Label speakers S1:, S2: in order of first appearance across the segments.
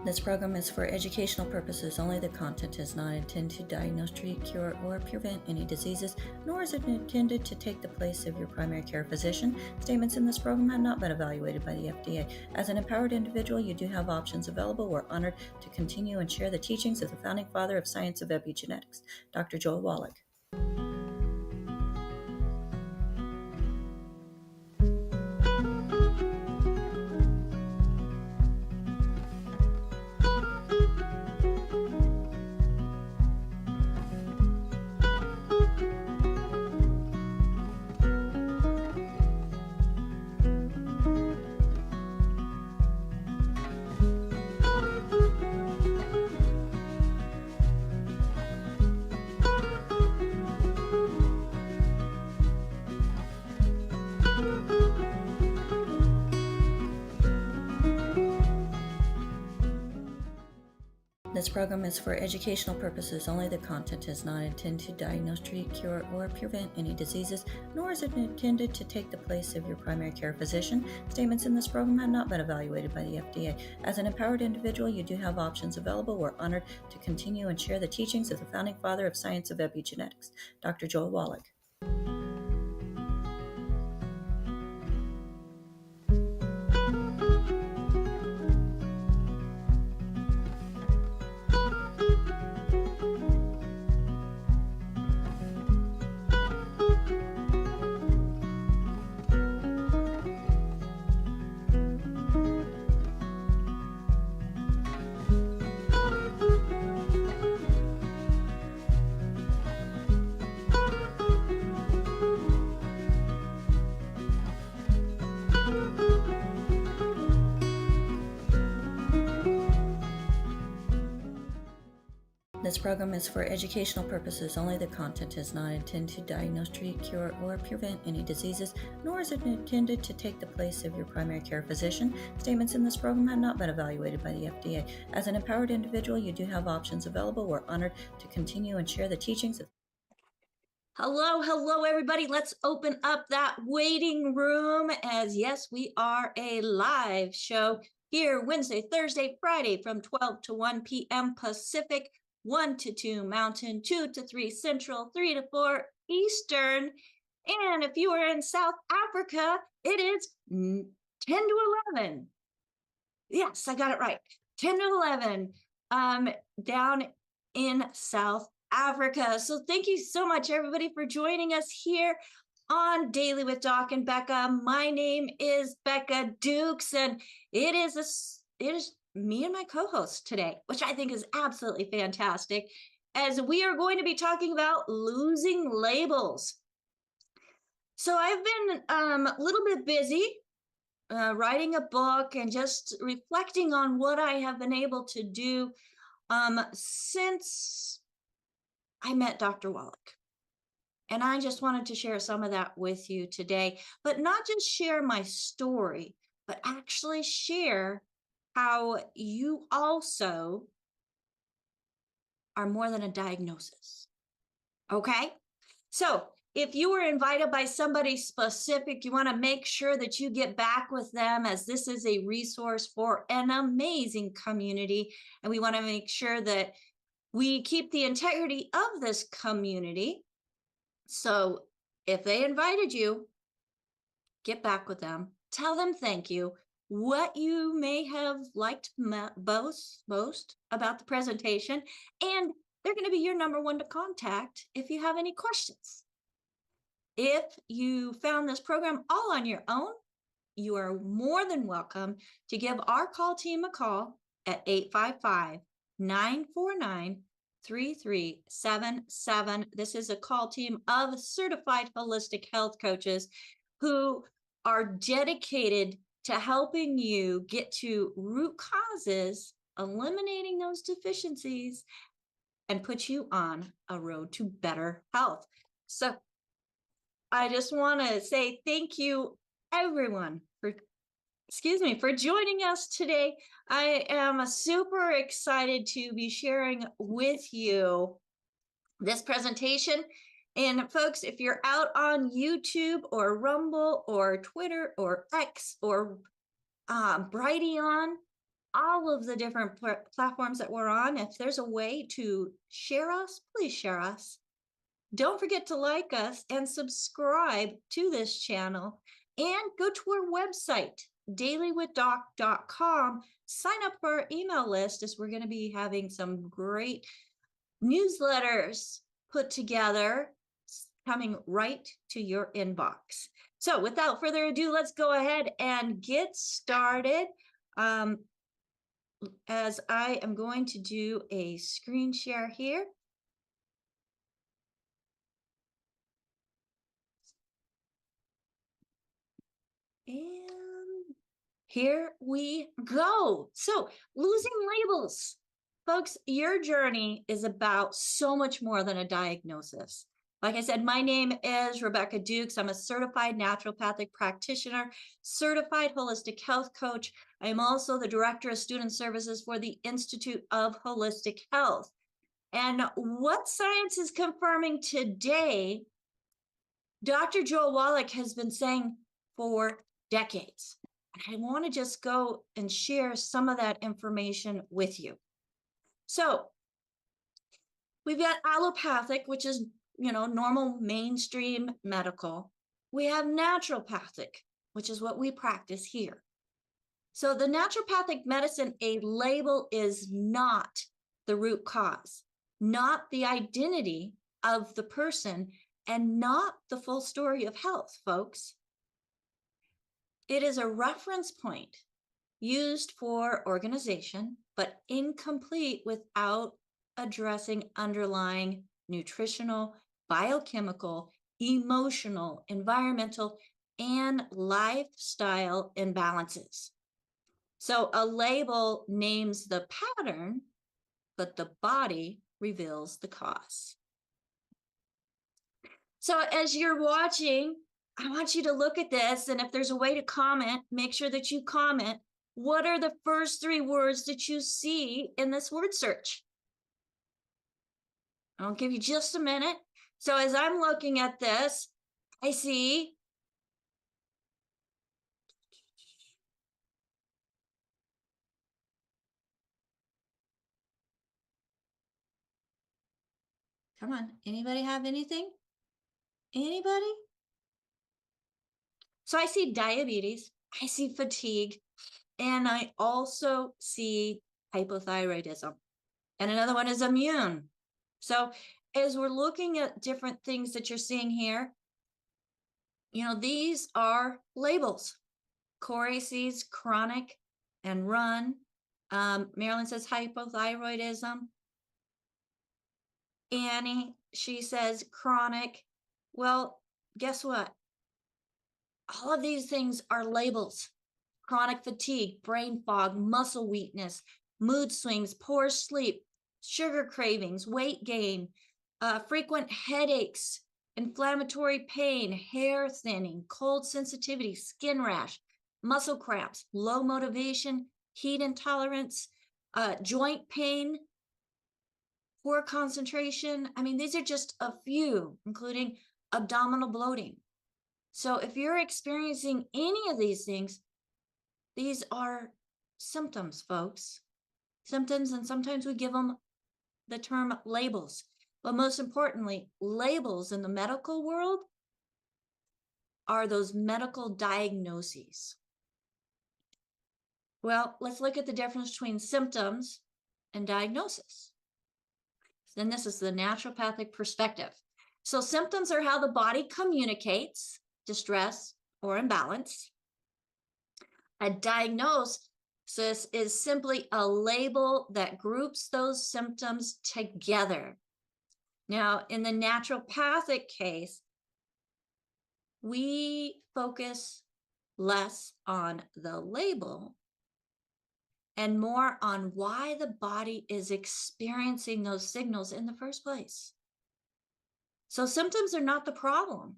S1: This program is for educational purposes only. The content is not intended to diagnose, treat, cure, or prevent any diseases, nor is it intended to take the place of your primary care physician. Statements in this program have not been evaluated by the FDA. As an empowered individual, you do have options available. We're honored to continue and share the teachings of the founding father of science of epigenetics, Dr. Joel Wallach. This program is for educational purposes only. The content is not intended to diagnose, treat, cure, or prevent any diseases, nor is it intended to take the place of your primary care physician. Statements in this program have not been evaluated by the FDA. As an empowered individual, you do have options available. We're honored to continue and share the teachings of the founding father of science of epigenetics, Dr. Joel Wallach. This program is for educational purposes only. The content is not intended to diagnose, treat, cure, or prevent any diseases, nor is it intended to take the place of your primary care physician. Statements in this program have not been evaluated by the FDA. As an empowered individual, you do have options available. We're honored to continue and share the teachings of Hello, everybody. Let's open up that waiting room as yes, we are a live show here Wednesday, Thursday, Friday from 12 to 1 p.m. Pacific, 1 to 2 Mountain, 2 to 3 Central, 3 to 4 Eastern. And if you are in South Africa, it is 10 to 11. Yes, I got it right. 10 to 11 down in South Africa. So thank you so much, everybody, for joining us here on Daily with Doc and Becca. My name is Becca Dukes, and it is me and my co-host today, which I think is absolutely fantastic, as we are going to be talking about losing labels. So I've been a little bit busy writing a book and just reflecting on what I have been able to do since I met Dr. Wallach. And I just wanted to share some of that with you today, but not just share my story, but actually share how you also are more than a diagnosis. Okay? So if you were invited by somebody specific, you want to make sure that you get back with them, as this is a resource for an amazing community. And we want to make sure that we keep the integrity of this community. So if they invited you, get back with them, tell them thank you, what you may have liked most about the presentation, and they're going to be your number one to contact if you have any questions. If you found this program all on your own, you are more than welcome to give our call team a call at 855-949-3377. This is a call team of certified holistic health coaches who are dedicated to helping you get to root causes, eliminating those deficiencies, and put you on a road to better health. So I just want to say thank you, everyone, for joining us today. I am super excited to be sharing with you this presentation. And folks, if you're out on YouTube or Rumble or Twitter or X or Brighteon, all of the different platforms that we're on. If there's a way to share us, please share us. Don't forget to like us and subscribe to this channel, and go to our website, dailywithdoc.com. Sign up for our email list, as we're going to be having some great newsletters put together coming right to your inbox. So without further ado, let's go ahead and get started. As I am going to do a screen share here. And here we go. So, losing labels. Folks, your journey is about so much more than a diagnosis. Like I said, my name is Rebecca Dukes. I'm a certified naturopathic practitioner, certified holistic health coach. I am also the director of student services for the Institute of Holistic Health. And what science is confirming today, Dr. Joel Wallach has been saying for decades. I want to just go and share some of that information with you. So we've got allopathic, which is, normal mainstream medical. We have naturopathic, which is what we practice here. So the naturopathic medicine, a label is not the root cause, not the identity of the person, and not the full story of health, folks. It is a reference point used for organization, but incomplete without addressing underlying nutritional, biochemical, emotional, environmental, and lifestyle imbalances. So a label names the pattern, but the body reveals the cause. So as you're watching, I want you to look at this, and if there's a way to comment, make sure that you comment. What are the first 3 words that you see in this word search? I'll give you just a minute. So as I'm looking at this, I see come on, anybody have anything? Anybody? So I see diabetes, I see fatigue, and I also see hypothyroidism. And another one is immune. So as we're looking at different things that you're seeing here, these are labels. Corey sees chronic and run. Marilyn says hypothyroidism. Annie, she says chronic. Well, guess what? All of these things are labels. Chronic fatigue, brain fog, muscle weakness, mood swings, poor sleep, sugar cravings, weight gain, frequent headaches, inflammatory pain, hair thinning, cold sensitivity, skin rash, muscle cramps, low motivation, heat intolerance, joint pain, poor concentration. I mean, these are just a few, including abdominal bloating. So if you're experiencing any of these things, these are symptoms, folks. Symptoms, and sometimes we give them the term labels. But most importantly, labels in the medical world are those medical diagnoses. Well, let's look at the difference between symptoms and diagnosis. Then this is the naturopathic perspective. So symptoms are how the body communicates distress or imbalance. A diagnosis is simply a label that groups those symptoms together. Now, in the naturopathic case, we focus less on the label and more on why the body is experiencing those signals in the first place. So symptoms are not the problem.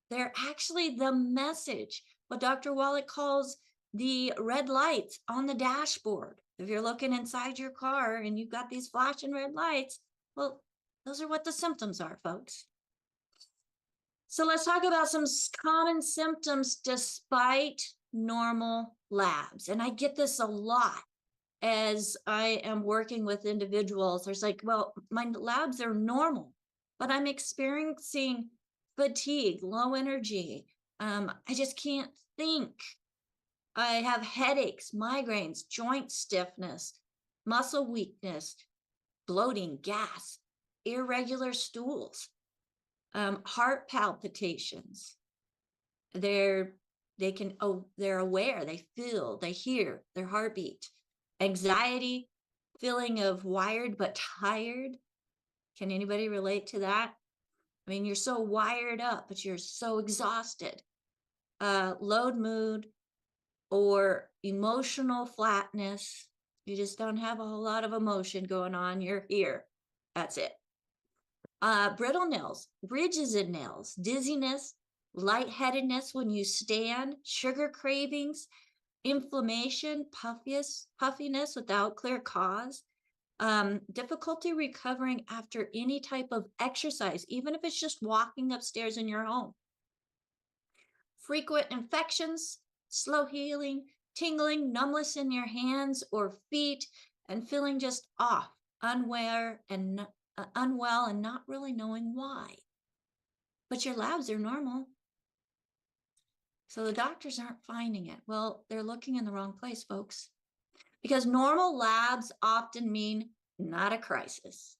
S1: They're actually the message, what Dr. Wallach calls the red lights on the dashboard. If you're looking inside your car and you've got these flashing red lights, well, those are what the symptoms are, folks. So let's talk about some common symptoms despite normal labs. And I get this a lot. as I am working with individuals, there's like, well, my labs are normal, but I'm experiencing fatigue, low energy. I just can't think. I have headaches, migraines, joint stiffness, muscle weakness, bloating, gas, irregular stools, heart palpitations. They're aware, they feel, they hear their heartbeat, anxiety, feeling of wired but tired. Can anybody relate to that? I mean, you're so wired up, but you're so exhausted. Low mood or emotional flatness. You just don't have a whole lot of emotion going on. You're here. That's it. Brittle nails, ridges in nails, dizziness, lightheadedness when you stand, sugar cravings, inflammation, puffiness without clear cause, difficulty recovering after any type of exercise, even if it's just walking upstairs in your home. Frequent infections, slow healing, tingling, numbness in your hands or feet, and feeling just off, unwell, and not really knowing why. But your labs are normal. So the doctors aren't finding it. Well, they're looking in the wrong place, folks. Because normal labs often mean not a crisis.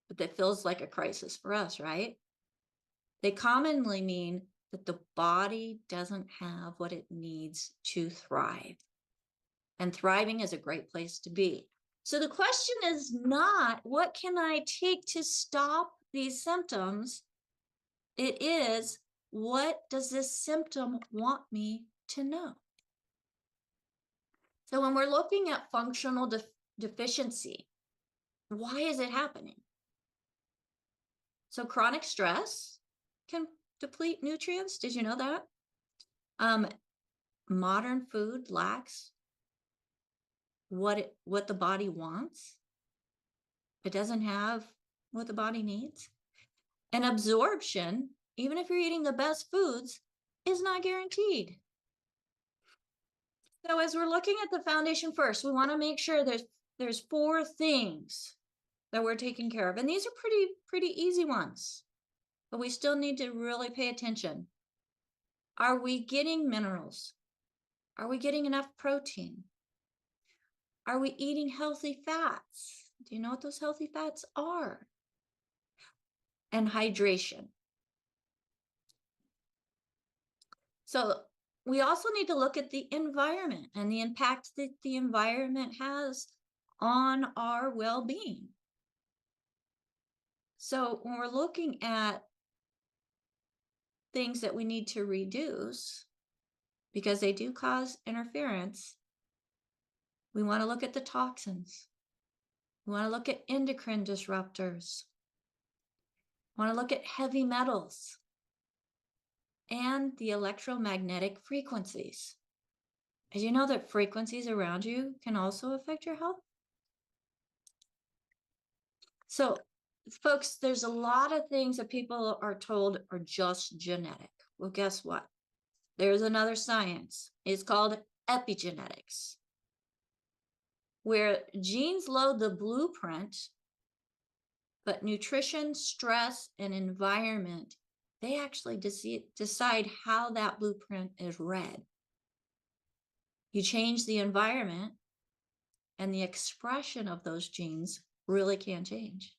S1: But that feels like a crisis for us, right? They commonly mean that the body doesn't have what it needs to thrive. And thriving is a great place to be. So the question is not, what can I take to stop these symptoms? It is, what does this symptom want me to know? So when we're looking at functional deficiency, why is it happening? So chronic stress can deplete nutrients. Did you know that? Modern food lacks what the body wants. It doesn't have what the body needs. And absorption, even if you're eating the best foods, is not guaranteed. So as we're looking at the foundation first, we want to make sure there's 4 things that we're taking care of. And these are pretty easy ones, but we still need to really pay attention. Are we getting minerals? Are we getting enough protein? Are we eating healthy fats? Do you know what those healthy fats are? And hydration. So we also need to look at the environment and the impact that the environment has on our well-being. So when we're looking at things that we need to reduce, because they do cause interference, we want to look at the toxins. We want to look at endocrine disruptors. We want to look at heavy metals and the electromagnetic frequencies. As you know that frequencies around you can also affect your health. So folks, there's a lot of things that people are told are just genetic. Well, guess what? There's another science. It's called epigenetics, where genes load the blueprint, but nutrition, stress, and environment, they actually decide how that blueprint is read. You change the environment, and the expression of those genes really can change.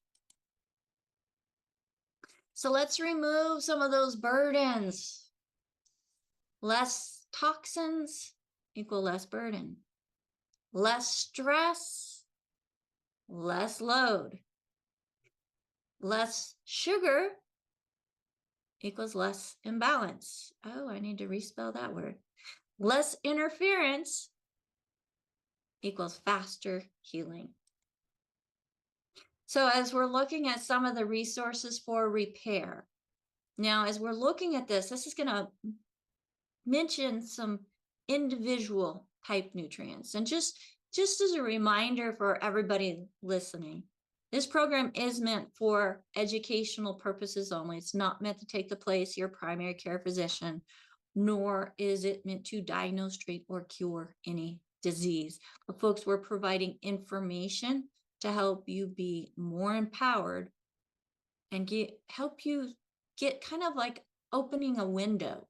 S1: So let's remove some of those burdens. Less toxins equal less burden. Less stress, less load. Less sugar equals less imbalance. Oh, I need to respell that word. Less interference equals faster healing. So as we're looking at some of the resources for repair, now as we're looking at this is going to mention some individual type nutrients. And just as a reminder for everybody listening, this program is meant for educational purposes only. It's not meant to take the place of your primary care physician, nor is it meant to diagnose, treat, or cure any disease. But folks, we're providing information to help you be more empowered and help you get kind of like opening a window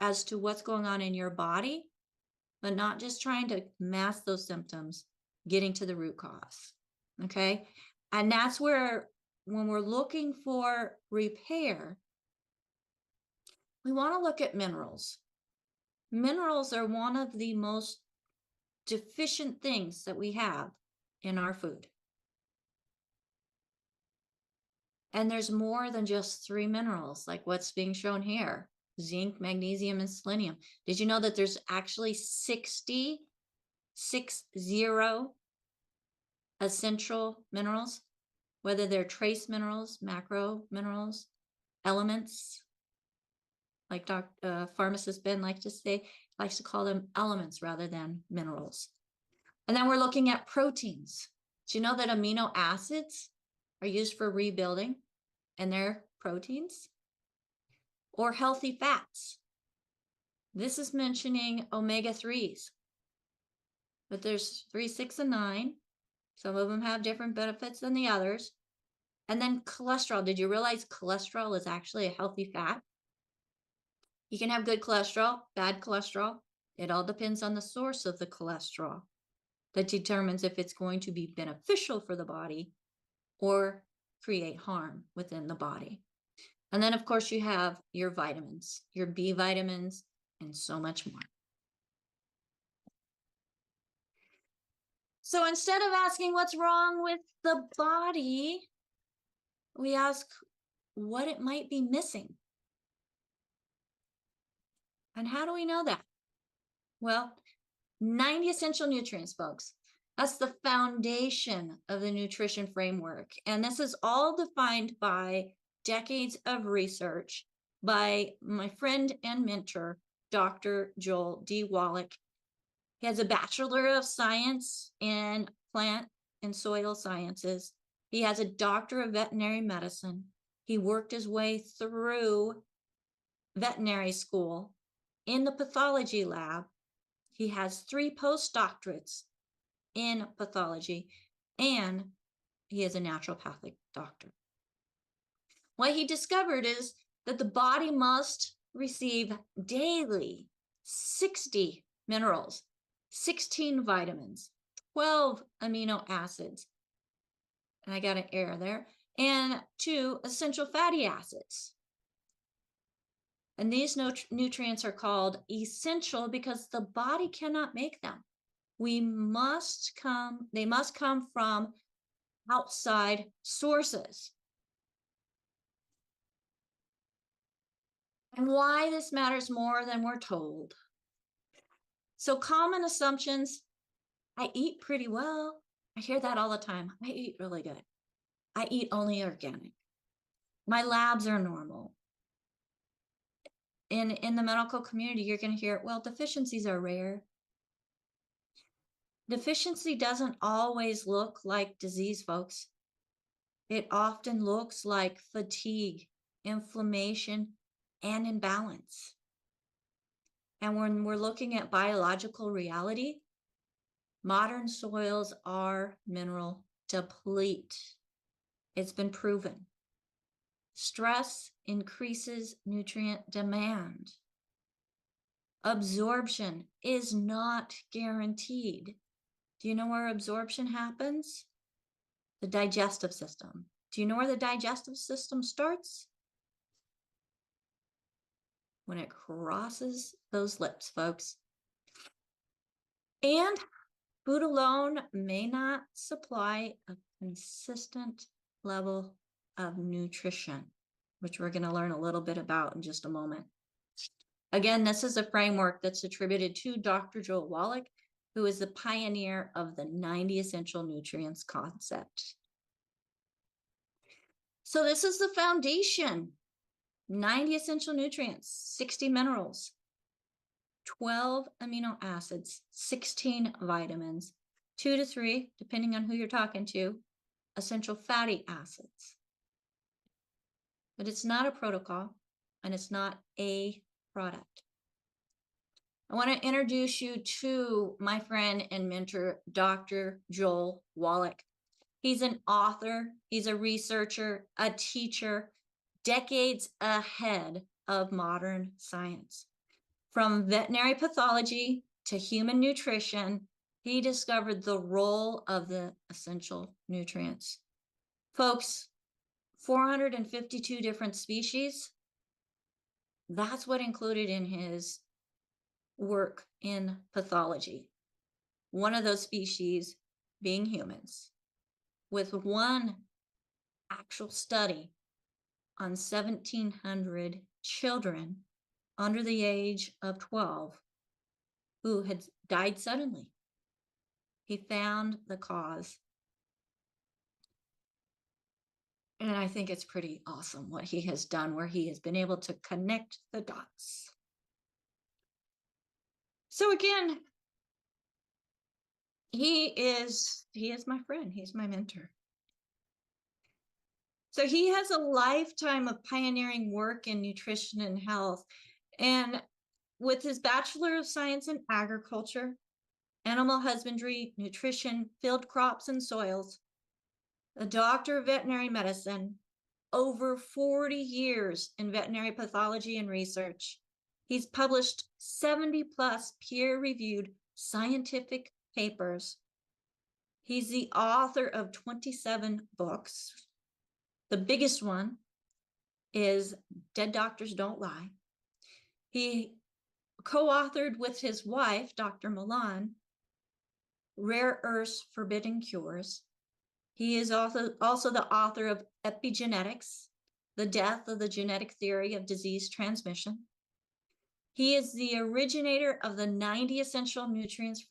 S1: as to what's going on in your body, but not just trying to mask those symptoms, getting to the root cause. Okay. And that's where, when we're looking for repair, we want to look at minerals. Minerals are one of the most deficient things that we have in our food. And there's more than just 3 minerals, like what's being shown here: zinc, magnesium, and selenium. Did you know that there's actually 60 essential minerals, whether they're trace minerals, macro minerals, elements, like pharmacist Ben likes to call them elements rather than minerals. And then we're looking at proteins. Do you know that amino acids are used for rebuilding, and they're proteins? Or healthy fats. This is mentioning omega-3s, but there's 3, 6, and 9. Some of them have different benefits than the others. And then cholesterol. Did you realize cholesterol is actually a healthy fat? You can have good cholesterol, bad cholesterol. It all depends on the source of the cholesterol that determines if it's going to be beneficial for the body or create harm within the body. And then, of course, you have your vitamins, your B vitamins, and so much more. So instead of asking what's wrong with the body, we ask what it might be missing. And how do we know that? Well, 90 essential nutrients, folks. That's the foundation of the nutrition framework. And this is all defined by decades of research by my friend and mentor, Dr. Joel D. Wallach. He has a Bachelor of Science in Plant and Soil Sciences. He has a Doctor of Veterinary Medicine. He worked his way through veterinary school in the pathology lab. He has 3 postdoctorates in pathology, and he is a naturopathic doctor. What he discovered is that the body must receive daily 60 minerals, 16 vitamins, 12 amino acids, and I got an error there, and 2 essential fatty acids. And these nutrients are called essential because the body cannot make them. They must come from outside sources. And why this matters more than we're told. So common assumptions: I eat pretty well. I hear that all the time. I eat really good. I eat only organic. My labs are normal. In the medical community, you're going to hear, well, deficiencies are rare. Deficiency doesn't always look like disease, folks. It often looks like fatigue, inflammation, and imbalance. And when we're looking at biological reality, modern soils are mineral deplete. It's been proven. Stress increases nutrient demand. Absorption is not guaranteed. Do you know where absorption happens? The digestive system. Do you know where the digestive system starts? When it crosses those lips, folks. And food alone may not supply a consistent level of nutrition, which we're going to learn a little bit about in just a moment. Again, this is a framework that's attributed to Dr. Joel Wallach, who is the pioneer of the 90 essential nutrients concept. So this is the foundation: 90 essential nutrients, 60 minerals, 12 amino acids, 16 vitamins, 2 to 3, depending on who you're talking to, essential fatty acids. But it's not a protocol, and it's not a product. I want to introduce you to my friend and mentor, Dr. Joel Wallach. He's an author, he's a researcher, a teacher, decades ahead of modern science. From veterinary pathology to human nutrition, he discovered the role of the essential nutrients. Folks, 452 different species, that's what included in his work in pathology. One of those species being humans, with one actual study on 1,700 children under the age of 12 who had died suddenly. He found the cause. And I think it's pretty awesome what he has done, where he has been able to connect the dots. So again, he is my friend, he's my mentor. So he has a lifetime of pioneering work in nutrition and health. And with his Bachelor of Science in Agriculture, Animal Husbandry, Nutrition, Field Crops and Soils, a Doctor of Veterinary Medicine, over 40 years in veterinary pathology and research. He's published 70 plus peer-reviewed scientific papers. He's the author of 27 books. The biggest one is Dead Doctors Don't Lie. He co-authored with his wife, Dr. Milan, Rare Earths Forbidden Cures. He is also the author of Epigenetics, The Death of the Genetic Theory of Disease Transmission. He is the originator of the 90 Essential Nutrients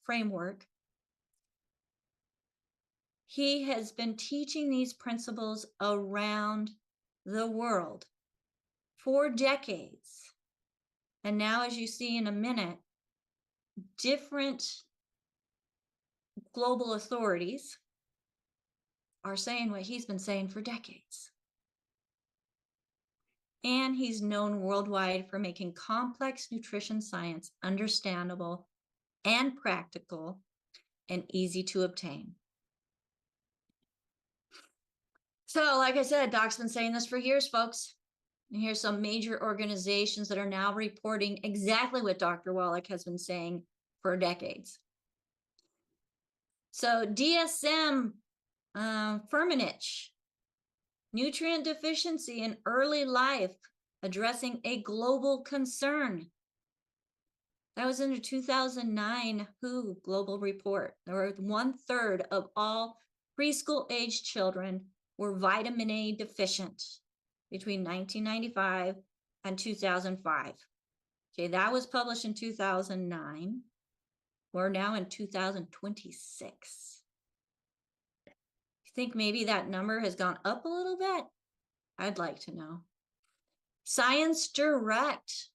S1: framework. He has been teaching these principles around the world for decades. And now, as you see in a minute, different global authorities are saying what he's been saying for decades. And he's known worldwide for making complex nutrition science understandable and practical and easy to obtain. So, like I said, Doc's been saying this for years, folks. And here's some major organizations that are now reporting exactly what Dr. Wallach has been saying for decades. So DSM, Firmenich, nutrient deficiency in early life, addressing a global concern. That was in a 2009 WHO global report. There were 1/3 of all preschool age children were vitamin A deficient between 1995 and 2005. Okay, that was published in 2009. We're now in 2026. You think maybe that number has gone up a little bit? I'd like to know. Science Direct,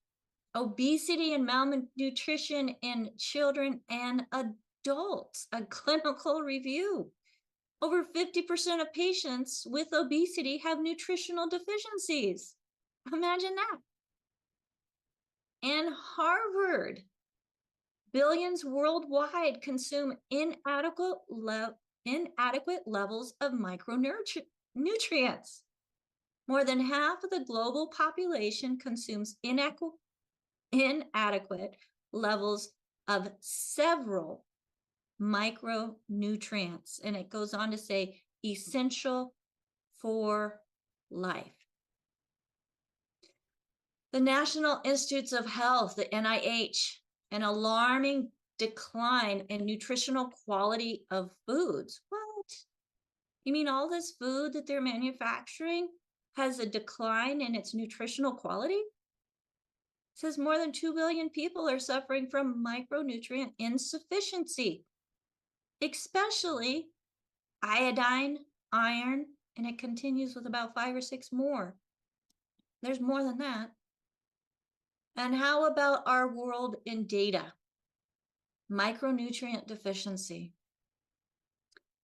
S1: obesity and malnutrition in children and adults, a clinical review. Over 50% of patients with obesity have nutritional deficiencies. Imagine that. And Harvard, billions worldwide consume inadequate levels of micronutrients. More than half of the global population consumes inadequate levels of several micronutrients. And it goes on to say essential for life. The National Institutes of Health, the NIH, an alarming decline in nutritional quality of foods. What? You mean all this food that they're manufacturing has a decline in its nutritional quality? It says more than 2 billion people are suffering from micronutrient insufficiency, especially iodine, iron, and it continues with about 5 or 6 more. There's more than that. And how about our world in data? Micronutrient deficiency.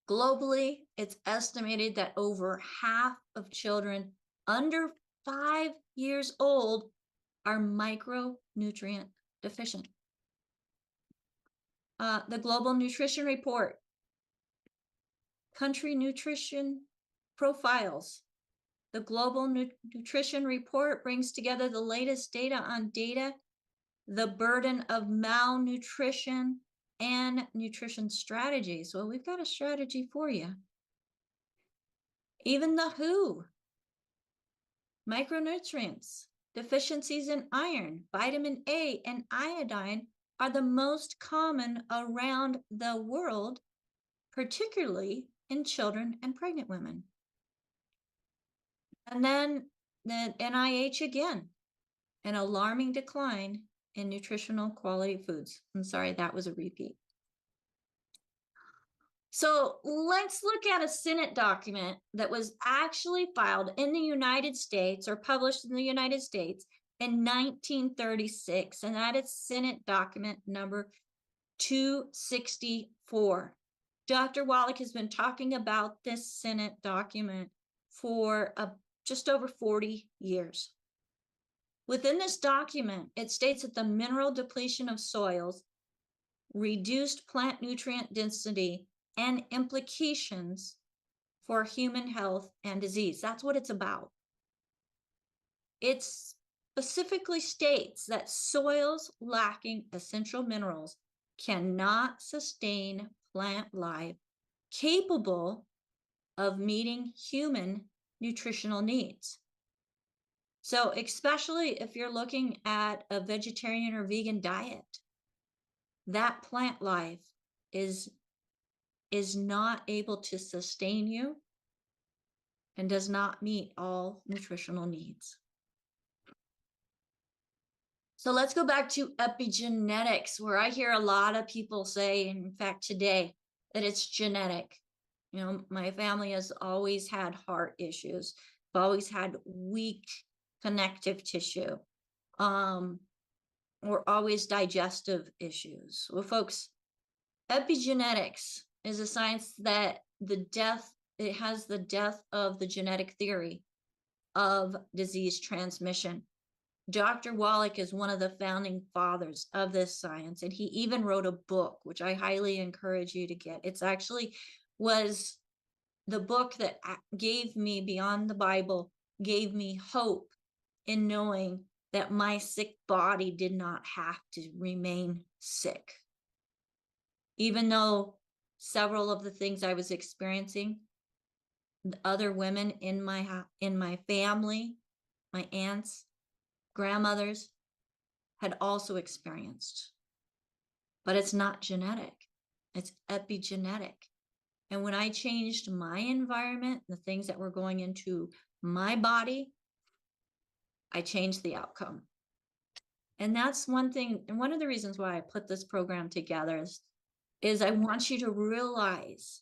S1: Globally, it's estimated that over half of children under 5 years old are micronutrient deficient. the Global Nutrition Report, Country Nutrition Profiles. The Global Nutrition Report brings together the latest data on the burden of malnutrition, and nutrition strategies. Well, we've got a strategy for you. Even the WHO, micronutrients, deficiencies in iron, vitamin A, and iodine are the most common around the world, particularly in children and pregnant women. And then the NIH again, an alarming decline in nutritional quality foods. I'm sorry, that was a repeat. So let's look at a Senate document that was actually filed in the United States or published in the United States in 1936, and that is Senate document number 264. Dr. Wallach has been talking about this Senate document for just over 40 years. Within this document, it states that the mineral depletion of soils, reduced plant nutrient density, and implications for human health and disease. That's what it's about. It specifically states that soils lacking essential minerals cannot sustain plant life capable of meeting human nutritional needs. So especially if you're looking at a vegetarian or vegan diet, that plant life is not able to sustain you and does not meet all nutritional needs. So let's go back to epigenetics, where I hear a lot of people say, in fact today, that it's genetic. You know, my family has always had heart issues. We've always had weak connective tissue, or always digestive issues. Well, folks, epigenetics is a science that it has the death of the genetic theory of disease transmission. Dr. Wallach is one of the founding fathers of this science, and he even wrote a book, which I highly encourage you to get. It's actually was the book that gave me, beyond the Bible, gave me hope in knowing that my sick body did not have to remain sick. Even though several of the things I was experiencing, other women in my family, my aunts, grandmothers, had also experienced. But it's not genetic, it's epigenetic. And when I changed my environment, the things that were going into my body, I changed the outcome. And that's one thing, and one of the reasons why I put this program together is I want you to realize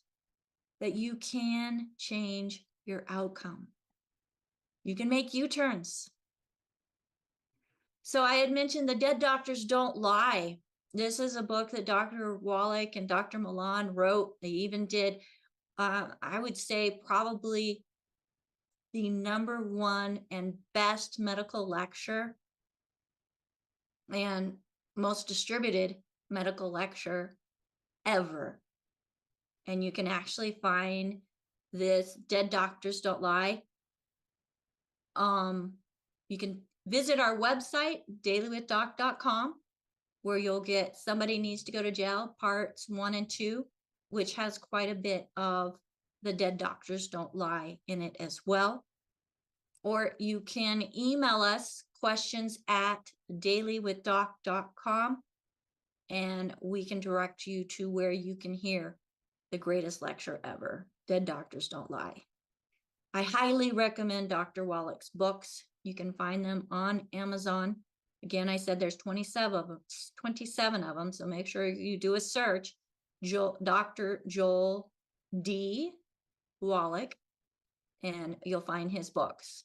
S1: that you can change your outcome. You can make U-turns. So I had mentioned The Dead Doctors Don't Lie. This is a book that Dr. Wallach and Dr. Milan wrote. They even did, I would say, probably the #1 and best medical lecture and most distributed medical lecture ever. And you can actually find this Dead Doctors Don't Lie. You can visit our website, dailywithdoc.com, where you'll get Somebody Needs to Go to Jail, parts 1 and 2, which has quite a bit of the Dead Doctors Don't Lie in it as well. Or you can email us questions at dailywithdoc.com, and we can direct you to where you can hear the greatest lecture ever, Dead Doctors Don't Lie. I highly recommend Dr. Wallach's books. You can find them on Amazon. Again, I said there's 27 of them, so make sure you do a search. Dr. Joel D. Wallach, and you'll find his books.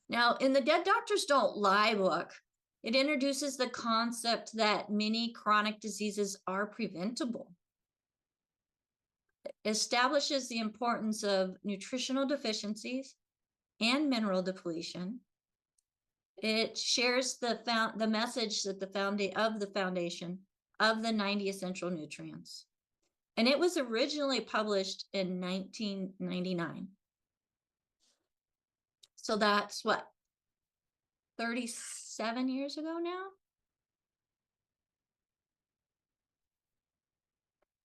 S1: Now, in the Dead Doctors Don't Lie book, it introduces the concept that many chronic diseases are preventable. It establishes the importance of nutritional deficiencies and mineral depletion. It shares the message that the foundation of the 90 essential nutrients. And it was originally published in 1999. So that's what, 37 years ago now?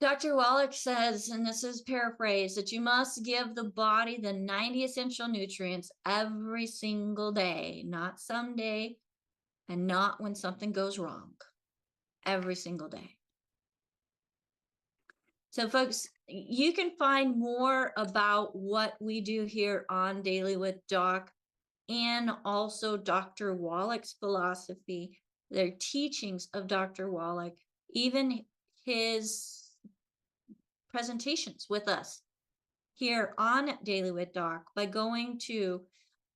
S1: Dr. Wallach says, and this is paraphrased, that you must give the body the 90 essential nutrients every single day, not someday, and not when something goes wrong. Every single day. So folks, you can find more about what we do here on Daily with Doc, and also Dr. Wallach's philosophy, their teachings of Dr. Wallach, even his presentations with us here on Daily with Doc, by going to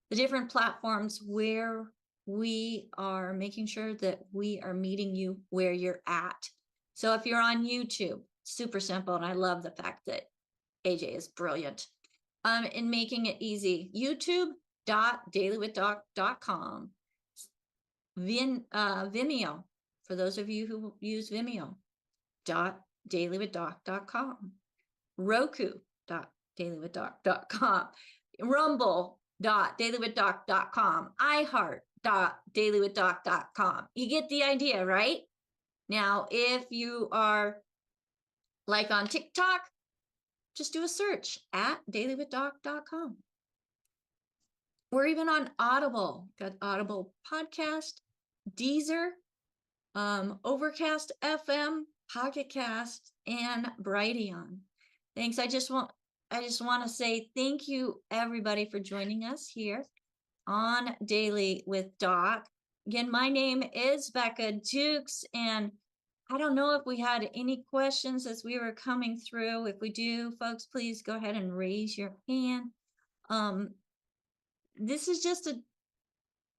S1: the different platforms where we are making sure that we are meeting you where you're at. So if you're on YouTube, super simple, and I love the fact that AJ is brilliant in making it easy. YouTube.dailywithdoc.com. Vimeo, for those of you who use Vimeo, .dailywithdoc.com. Roku.dailywithdoc.com. Rumble.dailywithdoc.com. iHeart.dailywithdoc.com. You get the idea, right? Now, if you are like on TikTok, just do a search at dailywithdoc.com. We're even on Audible. Got Audible Podcast, Deezer, Overcast FM, Pocket Cast, and Brighteon. Thanks. I just want to say thank you, everybody, for joining us here on Daily with Doc. Again, my name is Becca Dukes, and I don't know if we had any questions as we were coming through. If we do, folks, please go ahead and raise your hand. This is just a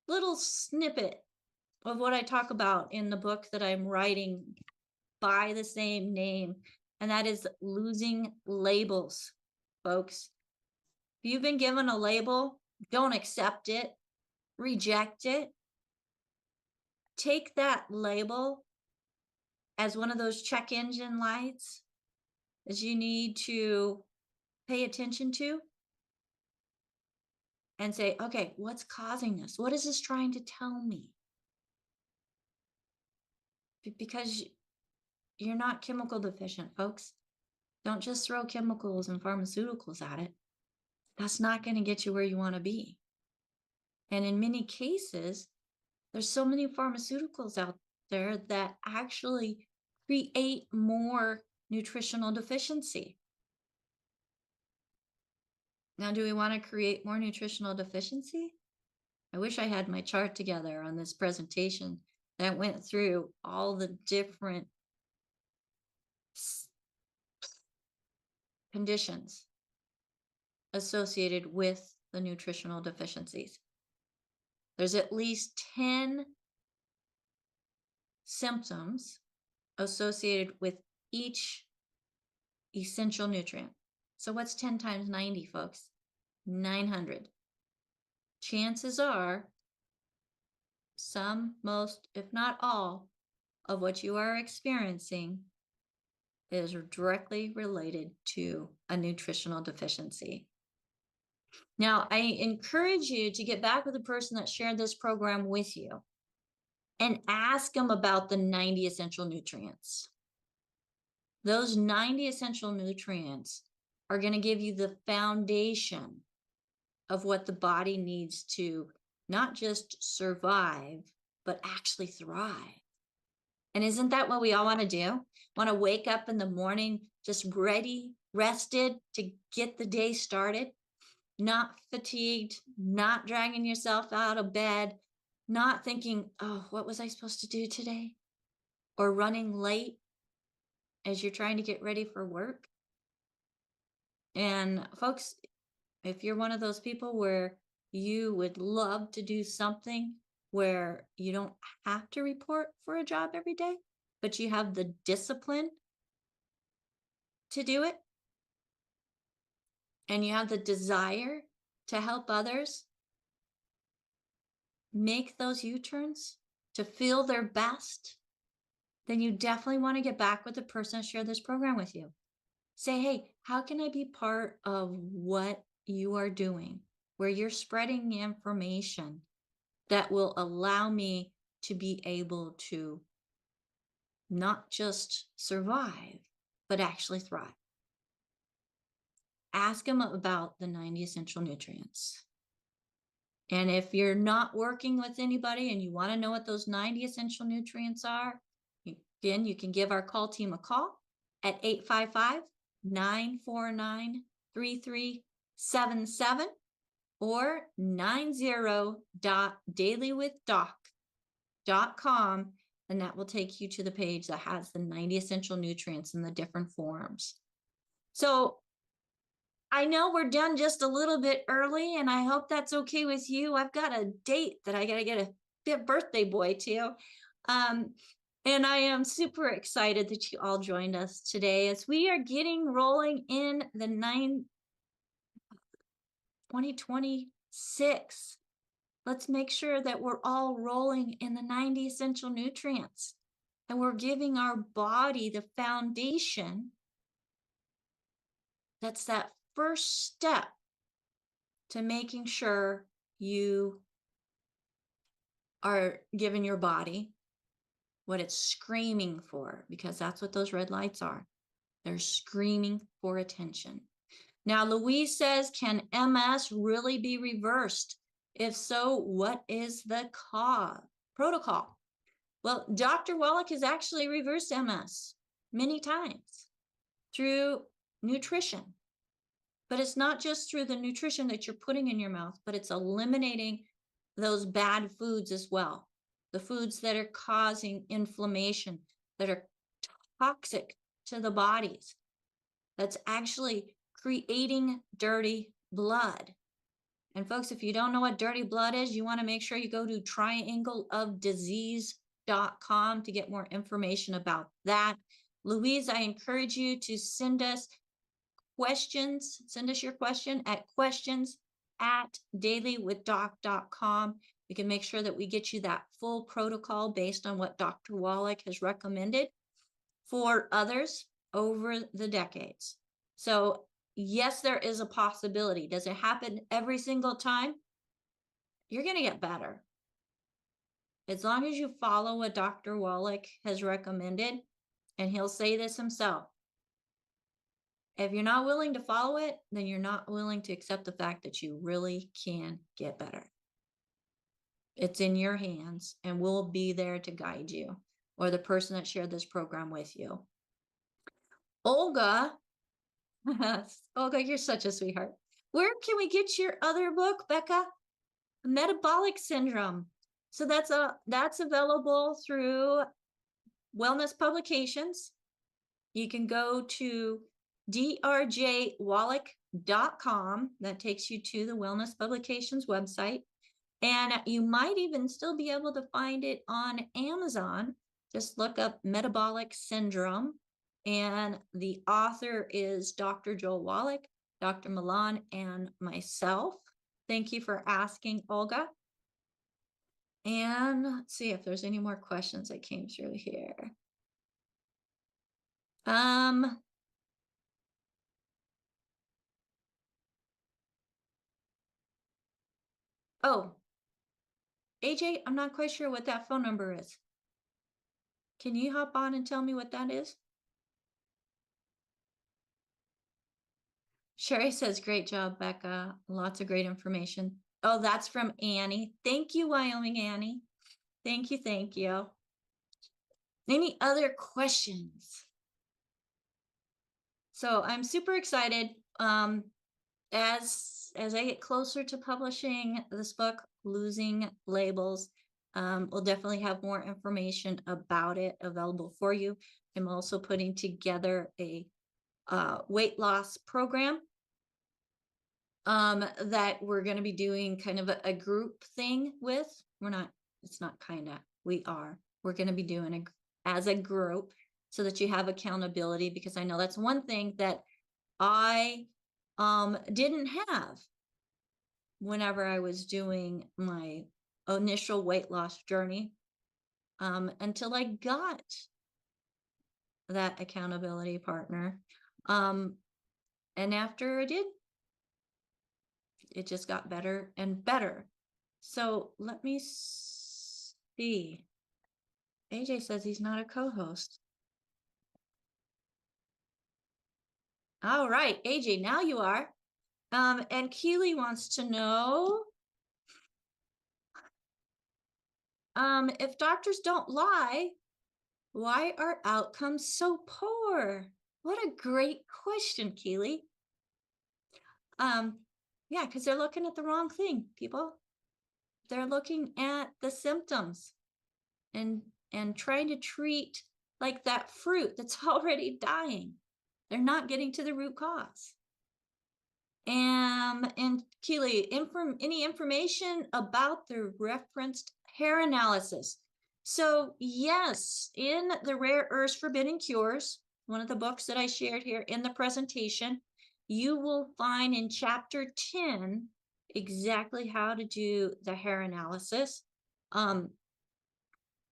S1: little snippet of what I talk about in the book that I'm writing by the same name, and that is losing labels, folks. If you've been given a label, don't accept it, reject it. Take that label as one of those check engine lights that you need to pay attention to and say, okay, what's causing this? What is this trying to tell me? Because you're not chemical deficient, folks. Don't just throw chemicals and pharmaceuticals at it. That's not going to get you where you want to be. And in many cases, there's so many pharmaceuticals out there that actually create more nutritional deficiency. Now, do we want to create more nutritional deficiency? I wish I had my chart together on this presentation that went through all the different conditions associated with the nutritional deficiencies. There's at least 10 symptoms associated with each essential nutrient. So what's 10 times 90, folks? 900. Chances are some, most, if not all, of what you are experiencing is directly related to a nutritional deficiency. Now, I encourage you to get back with the person that shared this program with you and ask them about the 90 essential nutrients. Those 90 essential nutrients are going to give you the foundation of what the body needs to not just survive, but actually thrive. And isn't that what we all want to do? Want to wake up in the morning just ready, rested to get the day started, not fatigued, not dragging yourself out of bed, not thinking, oh, what was I supposed to do today? Or running late as you're trying to get ready for work. And folks, if you're one of those people where you would love to do something where you don't have to report for a job every day, but you have the discipline to do it, and you have the desire to help others make those U-turns, to feel their best, then you definitely want to get back with the person that shared this program with you. Say, hey, how can I be part of what you are doing, where you're spreading information that will allow me to be able to not just survive, but actually thrive. Ask them about the 90 essential nutrients. And if you're not working with anybody and you want to know what those 90 essential nutrients are, again, you can give our call team a call at 855-949-3377 or 90.dailywithdoc.com, and that will take you to the page that has the 90 essential nutrients in the different forms. So I know we're done just a little bit early, and I hope that's okay with you. I've got a date that I got to get a birthday boy to. And I am super excited that you all joined us today as we are getting rolling in the 2026. Let's make sure that we're all rolling in the 90 essential nutrients and we're giving our body the foundation. That's that first step to making sure you are giving your body what it's screaming for, because that's what those red lights are. They're screaming for attention. Now, Louise says, can MS really be reversed? If so, what is the protocol? Well, Dr. Wallach has actually reversed MS many times through nutrition. But it's not just through the nutrition that you're putting in your mouth, but it's eliminating those bad foods as well. The foods that are causing inflammation, that are toxic to the bodies, that's actually creating dirty blood. And folks, if you don't know what dirty blood is, you want to make sure you go to triangleofdisease.com to get more information about that. Louise, I encourage you to send us questions. Send us your question at questions@dailywithdoc.com. We can make sure that we get you that full protocol based on what Dr. Wallach has recommended for others over the decades. So yes, there is a possibility. Does it happen every single time? You're going to get better. As long as you follow what Dr. Wallach has recommended, and he'll say this himself. If you're not willing to follow it, then you're not willing to accept the fact that you really can get better. It's in your hands, and we'll be there to guide you, or the person that shared this program with you. Olga, Olga, you're such a sweetheart. Where can we get your other book, Becca? Metabolic Syndrome. So that's available through Wellness Publications. You can go to drjwallach.com. That takes you to the Wellness Publications website. And you might even still be able to find it on Amazon. Just look up Metabolic Syndrome. And the author is Dr. Joel Wallach, Dr. Milan, and myself. Thank you for asking, Olga. And let's see if there's any more questions that came through here. Oh, AJ, I'm not quite sure what that phone number is. Can you hop on and tell me what that is? Sherry says, great job, Becca. Lots of great information. Oh, that's from Annie. Thank you, Wyoming Annie. Thank you, thank you. Any other questions? So I'm super excited. As I get closer to publishing this book, Losing Labels, we'll definitely have more information about it available for you. I'm also putting together a weight loss program that we're going to be doing kind of a group thing with. It's not kind of, we're going to be doing it as a group so that you have accountability, because I know that's one thing that I didn't have whenever I was doing my initial weight loss journey, until I got that accountability partner. And after I did, it just got better and better. So let me see. AJ says he's not a co-host. All right, AJ, now you are. And Keely wants to know, if doctors don't lie, why are outcomes so poor? What a great question, Keely. Yeah, because they're looking at the wrong thing, people. They're looking at the symptoms and trying to treat like that fruit that's already dying. They're not getting to the root cause. And Keely, any information about the referenced hair analysis? So yes, in the Rare Earths Forbidden Cures, one of the books that I shared here in the presentation, you will find in chapter 10 exactly how to do the hair analysis.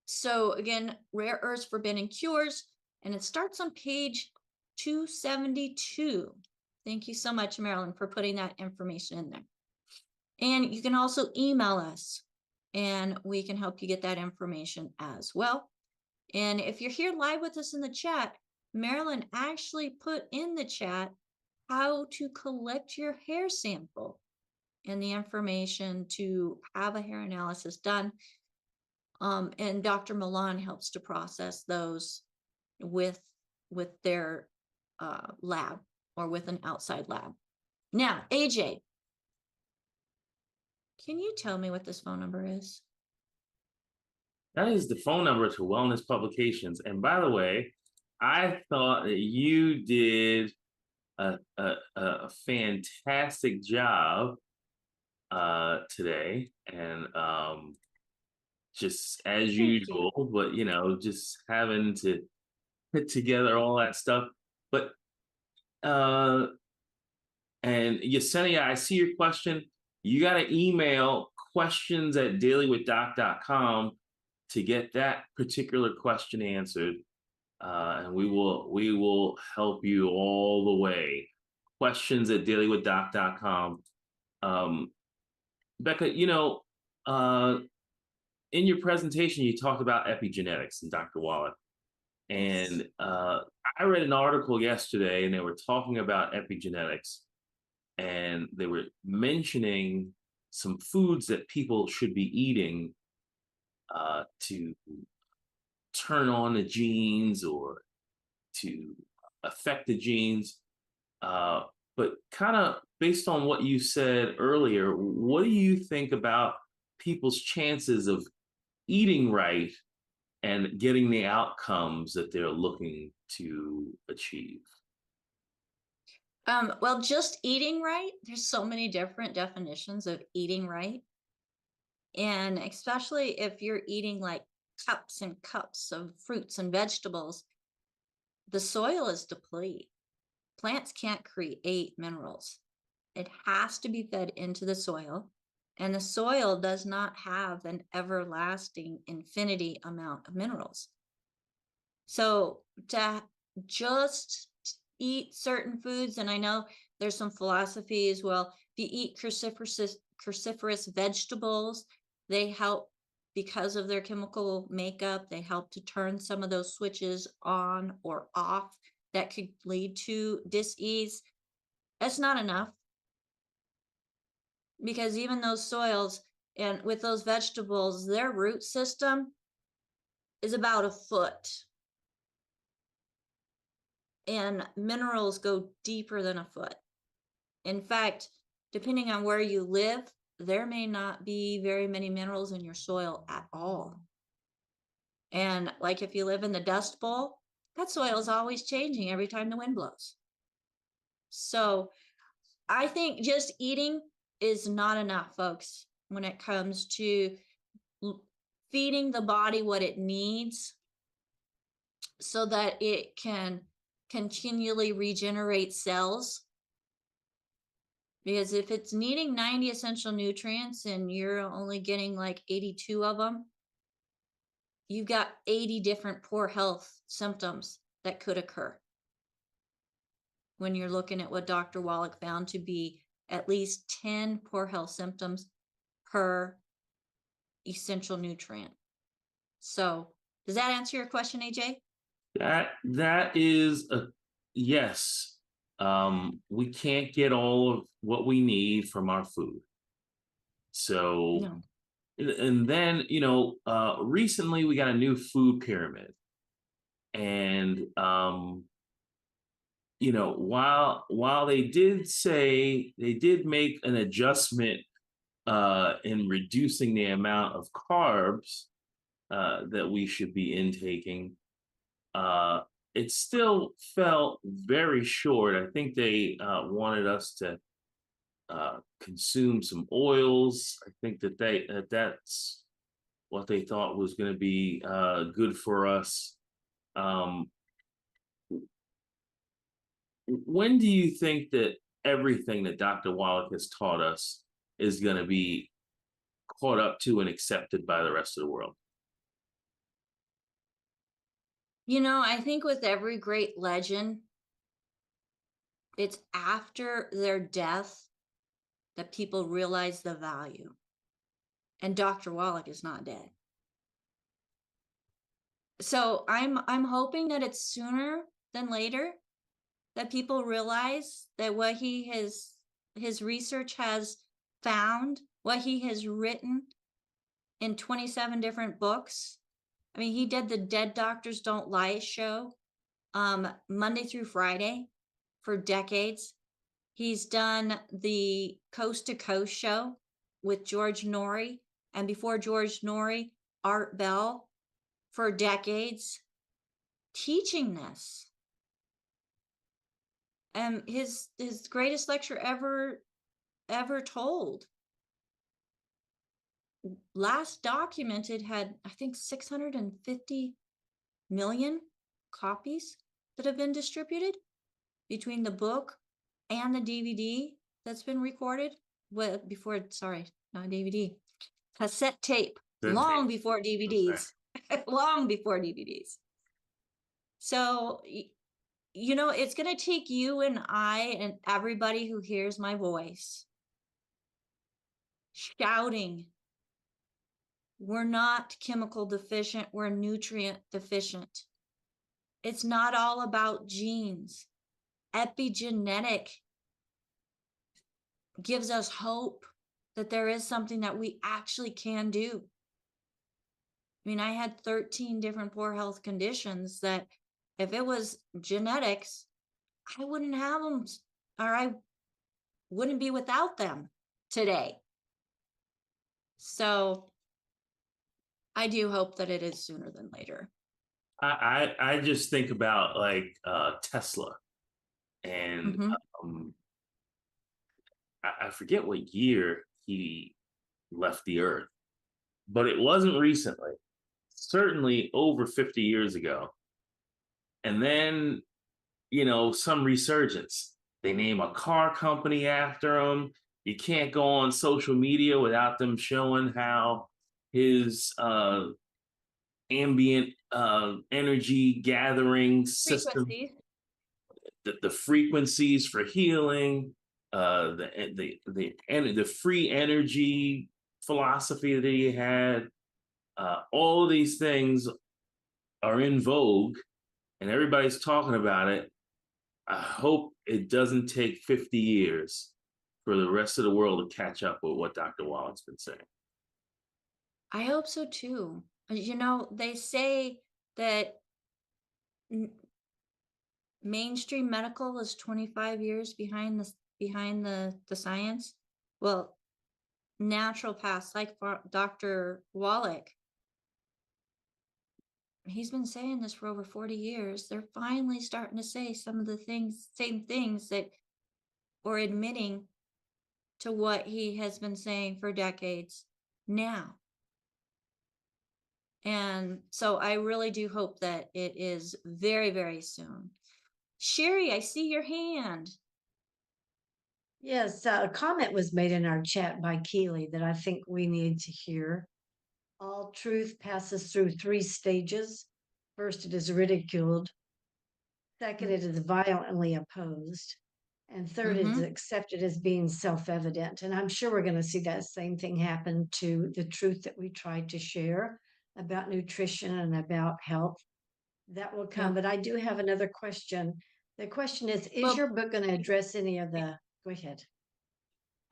S1: So again, Rare Earths Forbidden Cures, and it starts on page 272. Thank you so much, Marilyn, for putting that information in there. And you can also email us, and we can help you get that information as well. And if you're here live with us in the chat, Marilyn actually put in the chat how to collect your hair sample and the information to have a hair analysis done. And Dr. Milan helps to process those with their lab or with an outside lab. Now, AJ, can you tell me what this phone number is?
S2: That is the phone number to Wellness Publications. And by the way, I thought that you did a fantastic job today, and just as usual, but you know, just having to put together all that stuff. But and Yesenia, I see your question. You got to email questions@dailywithdoc.com to get that particular question answered, and we will help you all the way. Questions@dailywithdoc.com. Becca, you know, in your presentation, you talked about epigenetics and Dr. Wallach. And I read an article yesterday, and they were talking about epigenetics, and they were mentioning some foods that people should be eating to turn on the genes or to affect the genes. But kind of based on what you said earlier, what do you think about people's chances of eating right and getting the outcomes that they're looking to achieve?
S1: Well, just eating right, there's so many different definitions of eating right. And especially if you're eating like cups and cups of fruits and vegetables, the soil is depleted. Plants can't create minerals. It has to be fed into the soil. And the soil does not have an everlasting infinity amount of minerals. So to just eat certain foods, and I know there's some philosophies, well, if you eat cruciferous vegetables, they help because of their chemical makeup, they help to turn some of those switches on or off that could lead to dis-ease. That's not enough, because even those soils and with those vegetables, their root system is about a foot, and minerals go deeper than a foot. In fact, depending on where you live, there may not be very many minerals in your soil at all. And like if you live in the Dust Bowl, that soil is always changing every time the wind blows. So I think just eating is not enough, folks, when it comes to feeding the body what it needs so that it can continually regenerate cells. Because if it's needing 90 essential nutrients and you're only getting like 82 of them, you've got 80 different poor health symptoms that could occur when you're looking at what Dr. Wallach found to be at least 10 poor health symptoms per essential nutrient. So does that answer your question, AJ?
S2: That is a yes. We can't get all of what we need from our food. So,
S1: No.
S2: and then, recently we got a new food pyramid. And, while they did say they did make an adjustment in reducing the amount of carbs that we should be intaking, uh, it still felt very short. I think they wanted us to consume some oils. I think that's what they thought was going to be good for us. Um, when do you think that everything that Dr. Wallach has taught us is going to be caught up to and accepted by the rest of the world?
S1: I think with every great legend, it's after their death that people realize the value. And Dr. Wallach is not dead. So I'm hoping that it's sooner than later that people realize that what his research has found, what he has written in 27 different books. I mean, he did the Dead Doctors Don't Lie show Monday through Friday for decades. He's done the Coast to Coast show with George Norrie, and before George Norrie, Art Bell, for decades, teaching this. And his greatest lecture ever told, last documented, had I think 650 million copies that have been distributed between the book and the DVD that's been recorded. Well, before, sorry, not DVD, cassette tape, long before DVDs. Long before DVDs. So, it's going to take you and I and everybody who hears my voice shouting, we're not chemical deficient, we're nutrient deficient. It's not all about genes. Epigenetic gives us hope that there is something that we actually can do. I mean, I had 13 different poor health conditions that if it was genetics, I wouldn't have them, or I wouldn't be without them today. So I do hope that it is sooner than later.
S2: I just think about like Tesla, and I forget what year he left the earth, but it wasn't recently. Certainly over 50 years ago. And then, some resurgence. They name a car company after him. You can't go on social media without them showing how his ambient energy gathering system, the frequencies for healing, the free energy philosophy that he had. All of these things are in vogue and everybody's talking about it. I hope it doesn't take 50 years for the rest of the world to catch up with what Dr. Wallach's been saying.
S1: I hope so too. They say that mainstream medical is 25 years behind the science. Well, naturopaths like Dr. Wallach, he's been saying this for over 40 years. They're finally starting to say some of the same things that, or admitting to what he has been saying for decades now. And so I really do hope that it is very, very soon. Sherry, I see your hand.
S3: Yes, a comment was made in our chat by Keely that I think we need to hear. All truth passes through 3 stages. First, it is ridiculed. Second, it is violently opposed. And third, it's
S1: Mhm.
S3: accepted as being self-evident. And I'm sure we're going to see that same thing happen to the truth that we tried to share about nutrition and about health. That will come.
S1: Yeah.
S3: But I do have another question. The question is
S1: Well,
S3: your book going to address any of the, go ahead.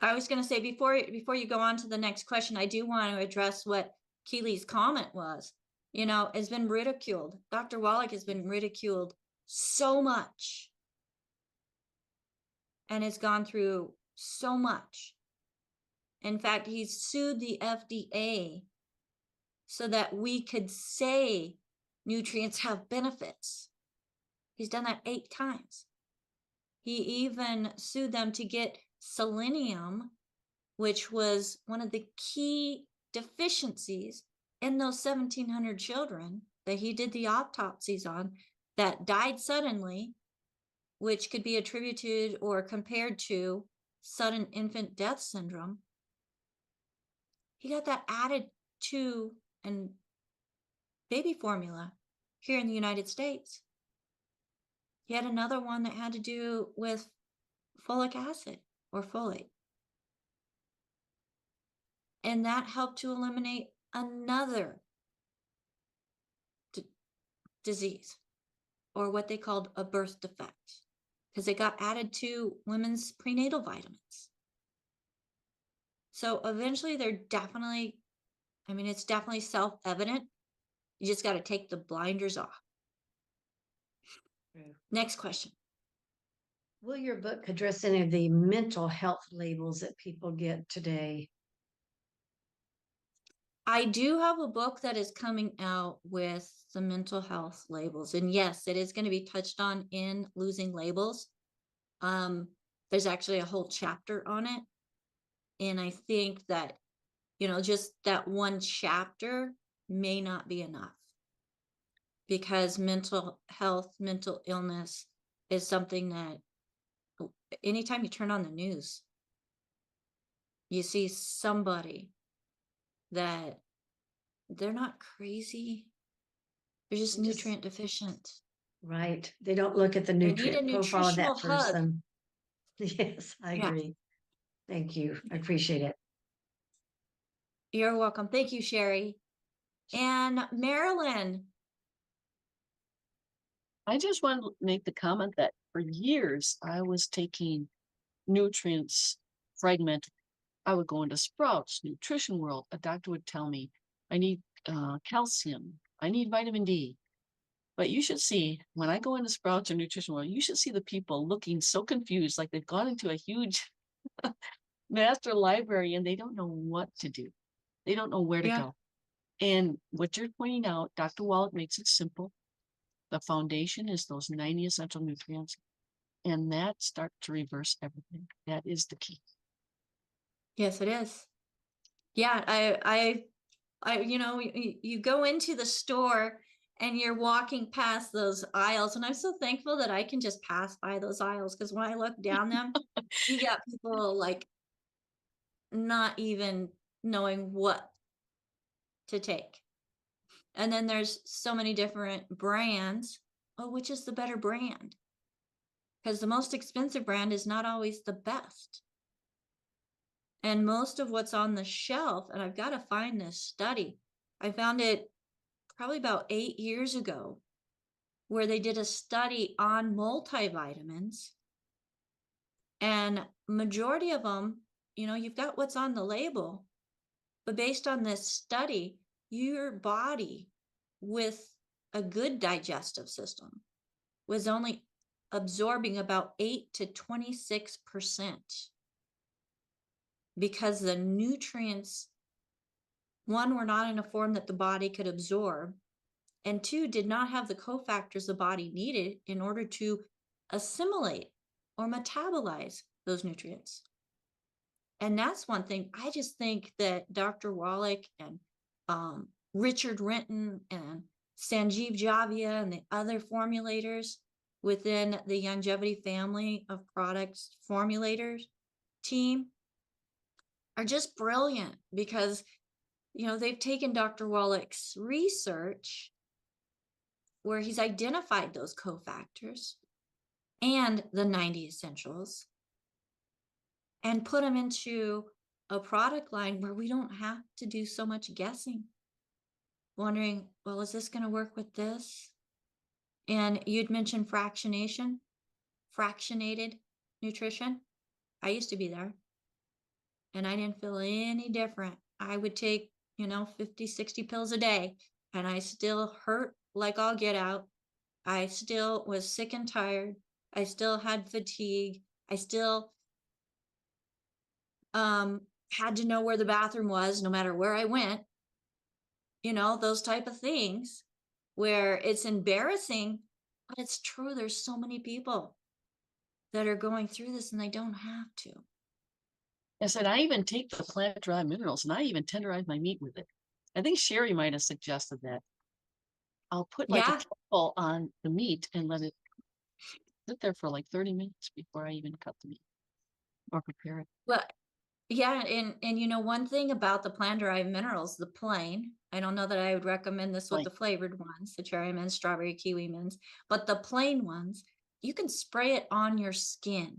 S1: I was going to say before you go on to the next question, I do want to address what Keely's comment was. You know, has been ridiculed. Dr. Wallach has been ridiculed so much and has gone through so much. In fact, he's sued the FDA so that we could say nutrients have benefits. He's done that 8 times. He even sued them to get selenium, which was one of the key deficiencies in those 1,700 children that he did the autopsies on that died suddenly, which could be attributed or compared to sudden infant death syndrome. He got that added to and baby formula here in the United States. He had another one that had to do with folic acid or folate. And that helped to eliminate another disease, or what they called a birth defect, because it got added to women's prenatal vitamins. So eventually they're definitely, I mean, it's definitely self-evident. You just got to take the blinders off. Next question.
S3: Will your book address any of the mental health labels that people get today?
S1: I do have a book that is coming out with the mental health labels. And yes, it is going to be touched on in Losing Labels. There's actually a whole chapter on it. And I think that, you know, just that one chapter may not be enough, because mental health, mental illness is something that anytime you turn on the news, you see somebody that they're not crazy. They're just nutrient deficient.
S3: Right. They don't look at the
S1: They need a
S3: nutrient profile of that
S1: nutritional hug.
S3: person. Yes, I
S1: Yeah.
S3: agree. Thank you. I appreciate it.
S1: You're welcome. Thank you, Sherry. And Marilyn.
S4: I just want to make the comment that for years I was taking nutrients fragmented. I would go into Sprouts, Nutrition World. A doctor would tell me, I need calcium, I need vitamin D. But you should see, when I go into Sprouts or Nutrition World, you should see the people looking so confused, like they've gone into a huge master library and they don't know what to do. They don't know where to go. And what you're pointing out, Dr. Wallach makes it simple. The foundation is those 90 essential nutrients, and that starts to reverse everything. That is the key.
S1: Yes, it is. Yeah, I you know, you go into the store and you're walking past those aisles, and I'm so thankful that I can just pass by those aisles, because when I look down them, you got people like not even knowing what to take. And then there's so many different brands. Oh, which is the better brand? Because the most expensive brand is not always the best. And most of what's on the shelf, and I've got to find this study. I found it probably about 8 years ago, where they did a study on multivitamins, and majority of them, you know, you've got what's on the label, but based on this study, your body with a good digestive system was only absorbing about 8 to 26%, because the nutrients, one, were not in a form that the body could absorb, and two, did not have the cofactors the body needed in order to assimilate or metabolize those nutrients. And that's one thing. I just think that Dr. Wallach and Richard Renton and Sanjeev Javia and the other formulators within the Longevity family of products formulators team are just brilliant, because, you know, they've taken Dr. Wallach's research, where he's identified those cofactors and the 90 essentials and put them into a product line where we don't have to do so much guessing, wondering, well, is this going to work with this? And you'd mentioned fractionated nutrition. I used to be there and I didn't feel any different. I would take, 50, 60 pills a day and I still hurt like all get out. I still was sick and tired. I still had fatigue. I still had to know where the bathroom was no matter where I went. Those type of things where it's embarrassing, but it's true. There's so many people that are going through this and they don't have to.
S4: I said, I even take the plant-derived minerals and I even tenderize my meat with it. I think Sherry might have suggested that. I'll put like a couple on the meat and let it sit there for like 30 minutes before I even cut the meat or prepare it.
S1: Well, yeah, and one thing about the plant-derived minerals, the plain, I don't know that I would recommend this with the flavored ones, the cherry mints, strawberry kiwi mints, but the plain ones, you can spray it on your skin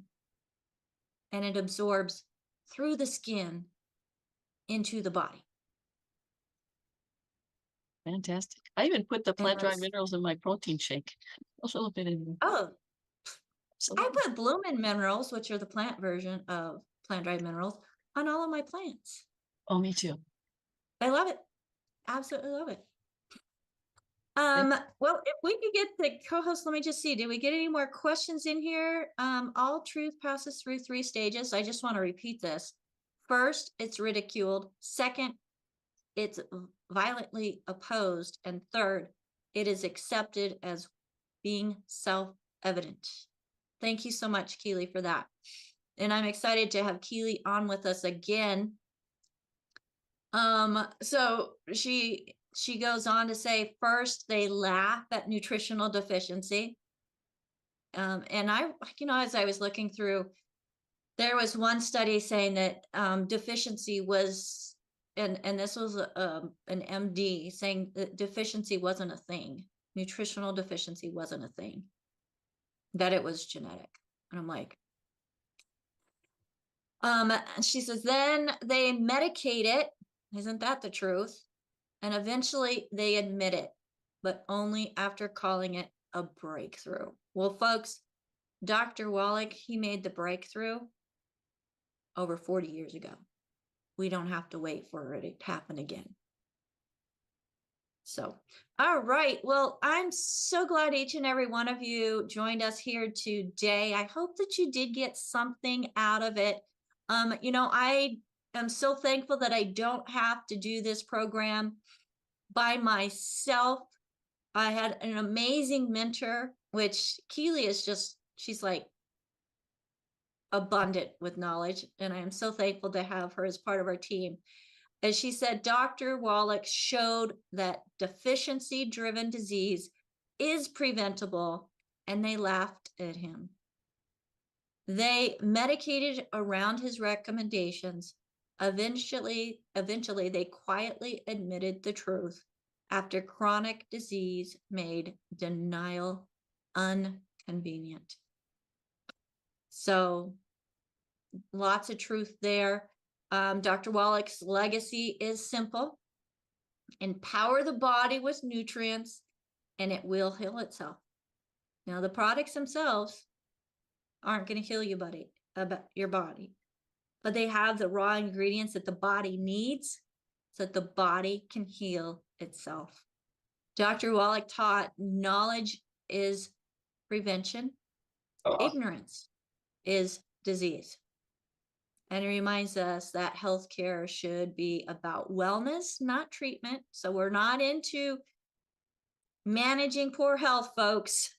S1: and it absorbs through the skin into the body.
S4: Fantastic. I even put the plant-derived minerals in my protein shake. A little bit in.
S1: Oh, I put Bloomin' minerals, which are the plant version of plant-derived minerals, on all of my plants.
S4: Oh, me too.
S1: I love it. Absolutely love it. Well, if we could get the co-host, let me just see, did we get any more questions in here? All truth passes through 3 stages. I just want to repeat this. First, it's ridiculed. Second, it's violently opposed. And third, it is accepted as being self-evident. Thank you so much, Keely, for that. And I'm excited to have Keely on with us again. So she goes on to say, first, they laugh at nutritional deficiency. And I, as I was looking through, there was one study saying that deficiency was, and this was an MD saying that deficiency wasn't a thing. Nutritional deficiency wasn't a thing, that it was genetic. And I'm like, she says, then they medicate it. Isn't that the truth? And eventually they admit it, but only after calling it a breakthrough. Well, folks, Dr. Wallach, he made the breakthrough over 40 years ago. We don't have to wait for it to happen again. So, all right. Well, I'm so glad each and every one of you joined us here today. I hope that you did get something out of it. I am so thankful that I don't have to do this program by myself. I had an amazing mentor, which Keely is just, she's like abundant with knowledge. And I am so thankful to have her as part of our team. As she said, Dr. Wallach showed that deficiency-driven disease is preventable, and they laughed at him. They medicated around his recommendations. Eventually, they quietly admitted the truth after chronic disease made denial inconvenient. So, lots of truth there. Dr. Wallach's legacy is simple. Empower the body with nutrients, and it will heal itself. Now, the products themselves aren't going to heal your body, but they have the raw ingredients that the body needs so that the body can heal itself. Dr. Wallach taught knowledge is prevention, ignorance is disease. And it reminds us that healthcare should be about wellness, not treatment. So we're not into managing poor health, folks.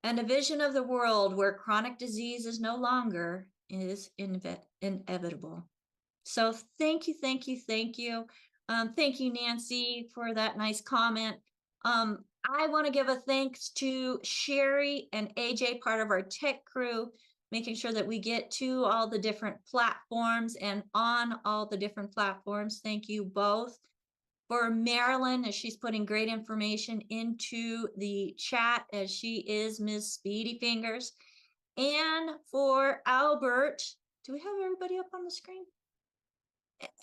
S1: And a vision of the world where chronic disease is no longer is inevitable. So thank you, thank you, thank you. Thank you, Nancy, for that nice comment. I want to give a thanks to Sherry and AJ, part of our tech crew, making sure that we get to all the different platforms and on all the different platforms. Thank you both for Marilyn, as she's putting great information into the chat, as she is Miss Speedy Fingers. And for Albert, do we have everybody up on the screen?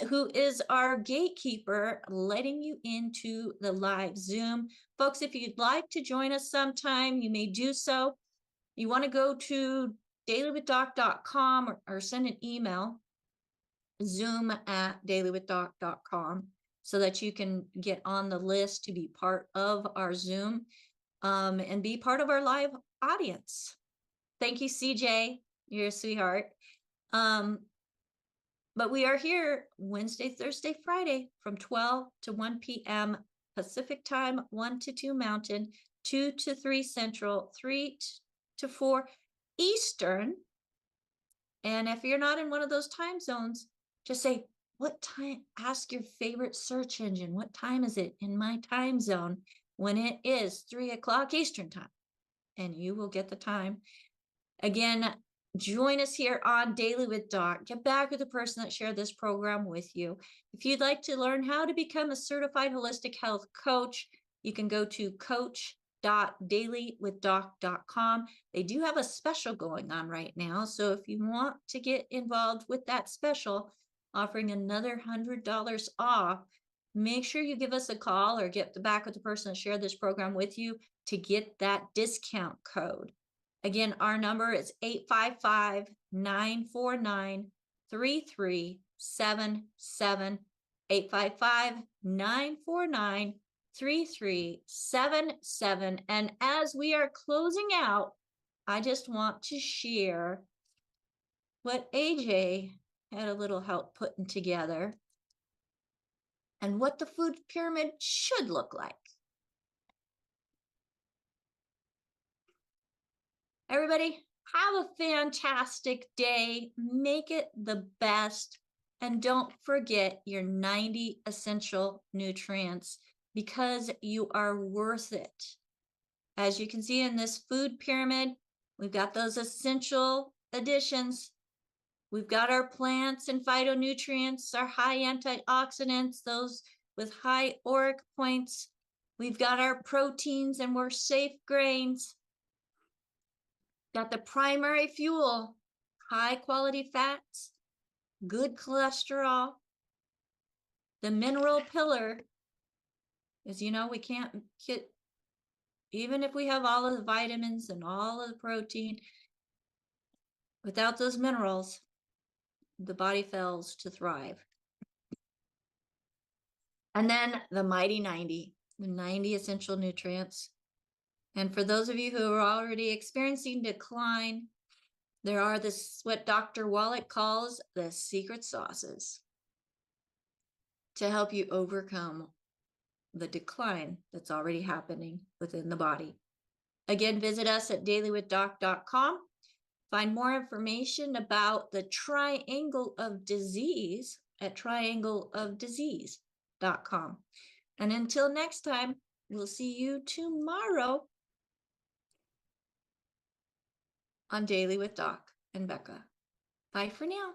S1: Who is our gatekeeper, letting you into the live Zoom. Folks, if you'd like to join us sometime, you may do so. You want to go to dailywithdoc.com or send an email, zoom@dailywithdoc.com, so that you can get on the list to be part of our Zoom and be part of our live audience. Thank you, CJ. You're a sweetheart. But we are here Wednesday, Thursday, Friday from 12 to 1 p.m. Pacific time, 1 to 2 Mountain, 2 to 3 Central, 3 to 4 Eastern. And if you're not in one of those time zones, just say, what time? Ask your favorite search engine. What time is it in my time zone when it is 3 o'clock Eastern time? And you will get the time. Again, join us here on Daily with Doc. Get back with the person that shared this program with you. If you'd like to learn how to become a certified holistic health coach, you can go to coach.dailywithdoc.com. They do have a special going on right now. So if you want to get involved with that special, offering another $100 off, make sure you give us a call or get back with the person that shared this program with you to get that discount code. Again, our number is 855-949-3377, 855-949-3377. And as we are closing out, I just want to share what AJ had a little help putting together and what the food pyramid should look like. Everybody, have a fantastic day. Make it the best. And don't forget your 90 essential nutrients, because you are worth it. As you can see in this food pyramid, we've got those essential additions. We've got our plants and phytonutrients, our high antioxidants, those with high ORAC points. We've got our proteins and we're safe grains. Got the primary fuel, high quality fats, good cholesterol. The mineral pillar is, you know, we can't get, even if we have all of the vitamins and all of the protein, without those minerals, the body fails to thrive. And then the mighty 90, the 90 essential nutrients. And for those of you who are already experiencing decline, there are this, what Dr. Wallach calls the secret sauces to help you overcome the decline that's already happening within the body. Again, visit us at dailywithdoc.com. Find more information about the triangle of disease at triangleofdisease.com. And until next time, we'll see you tomorrow on Daily with Doc and Becca. Bye for now.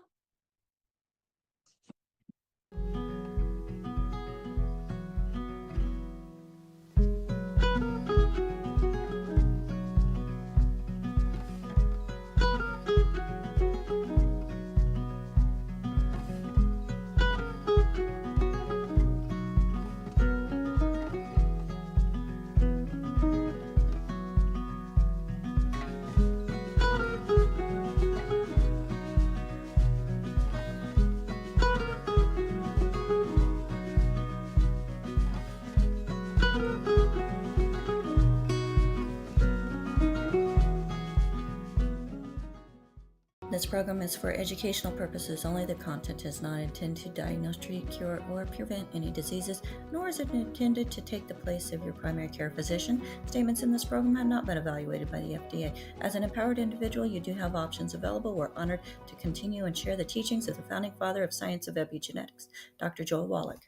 S1: This program is for educational purposes only. The content is not intended to diagnose, treat, cure, or prevent any diseases, nor is it intended to take the place of your primary care physician. Statements in this program have not been evaluated by the FDA. As an empowered individual, you do have options available. We're honored to continue and share the teachings of the founding father of science of epigenetics, Dr. Joel Wallach.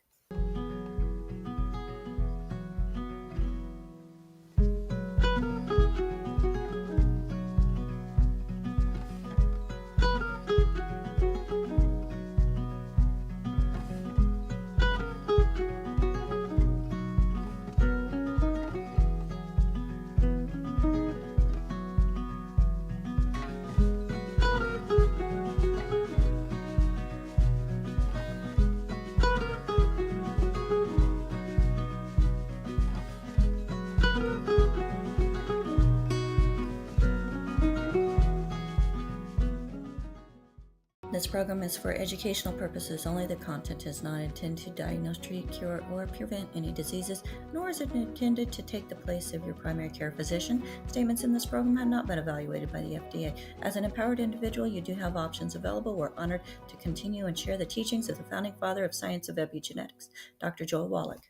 S1: This program is for educational purposes only. The content is not intended to diagnose, treat, cure, or prevent any diseases, nor is it intended to take the place of your primary care physician. Statements in this program have not been evaluated by the FDA. As an empowered individual, you do have options available. We're honored to continue and share the teachings of the founding father of science of epigenetics, Dr. Joel Wallach.